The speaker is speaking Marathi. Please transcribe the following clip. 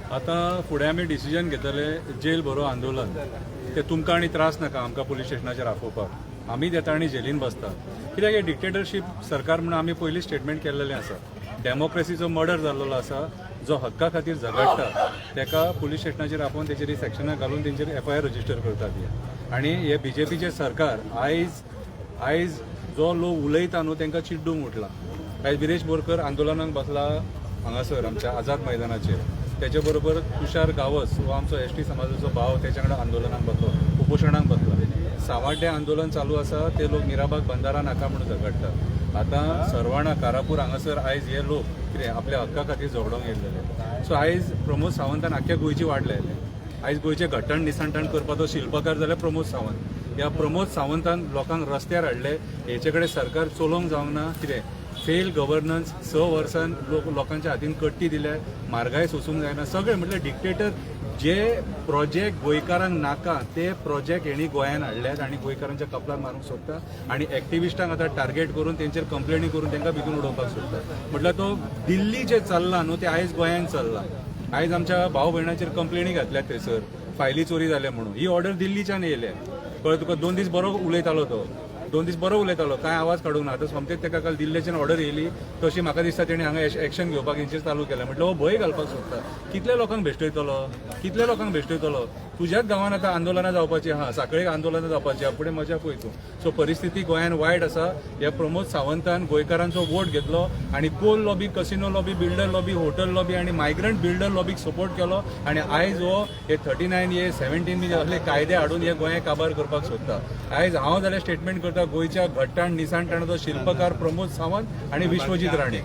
आता फुडें आमी डिसिजन घेतले जेल बरो आंदोलन ते तुमकां आनी त्रास नाका आमकां पुलीस स्टेशनाचेर आपोवपाक आमी येता आनी जेलीन बसता कित्याक हे डिक्टेटरशीप सरकार म्हणून आमी पयलीं स्टेटमेंट केल्लेलें आसा डेमोक्रेसीचो मर्डर जाल्लो आसा जो हक्का खातीर झगडटा तेका पुलीस स्टेशनाचेर आपोवन तेचेर सेक्शनां घालून तेंचेर FIR रजिस्टर करतात आनी हे BJPचे सरकार आयज जो लोक उलयता न्हू तांकां चिड्डूंक उठला आयज विरेश बोरकर आंदोलनाक बसला हांगासर आमच्या आझाद मैदानाचेर त्याच्या बरोबर तुषार गावस हो आमचो ST समाजाचो भाव त्याच्या कडेन आंदोलनाक बसलो उपोशणाक बसला सावड्डे आंदोलन चालू आसा ते लोक मिराबाग बंदारा नाका म्हणून झगडटात आतां सरवाणा कारापूर हांगासर आयज हे लोक कितें आपल्या हक्का खातीर झगडोंक येयलेले सो आयज प्रमोद सावंतान आख्ख्या गोंयची वाट लायले आयज गोंयचे घट्टण निसांठण करपाचो शिल्पकार जाल्यार प्रमोद सावंत ह्या प्रमोद सावंतान लोकांक रस्त्यार हाडले हेचे कडेन सरकार चलोवंक जावंक ना कितें फेल गव्हर्नन्स 6 वर्सान लोकांच्या हातीन कट्टी दिल्या म्हारगाय सोसूंक जायना सगळे म्हटल्यार डिक्टेटर जे प्रोजेक्ट गोंयकारांक नाका ते प्रोजेक्ट हेणी गोंयान हाडल्यात आनी गोंयकारांच्या कपलार मारूंक सोदता आनी एक्टिविस्टांक आतां टार्गेट करून तेंचेर कंप्लेनी करून तांकां भितून उडोवपाक सोदता म्हटल्यार तो दिल्ली जे चल्ला न्हू ते आयज गोंयान चल्ला आयज आमच्या भाव भयणाचेर कंप्लेनी घातल्यात थंयसर फायली चोरी जाल्या म्हणून ही ऑर्डर दिल्लीच्यान येयल्या कळ्ळें तुका 2 दीस बरो उलयतालो तो 2 दीस बरो उलयतालो काय आवाज काडूंक ना आतां सोमतेच ताका काल दिल्लीच्यान ऑर्डर येयली तशी म्हाका दिसता तेणी हांगा एक्शन घेवपाक हेंचेर चालू केलें म्हटलं हो भंय घालपाक सोदता कितल्या लोकांक भेश्टयतलो तुज्याच गांवांत आतां आंदोलनां जावपाची आहा साखळेक आंदोलनां जावपाची आहा फुडें मजा पळय तूं सो परिस्थिती गोंयान वायट आसा ह्या प्रमोद सावंतान गोंयकारांचो वोट घेतलो आनी coal lobby casino lobby builder lobby hotel lobby आनी मायग्रंट बिल्डर लॉबीक सपोर्ट केलो आनी आयज हो हे 39A 17 असले कायदे हाडून हे गोंय काबार करपाक सोदता आयज हांव जाल्यार स्टेटमेंट करता गोंयच्या घट्टाण निसाणटणाचो शिल्पकार प्रमोद सावंत आनी विश्वजीत राणे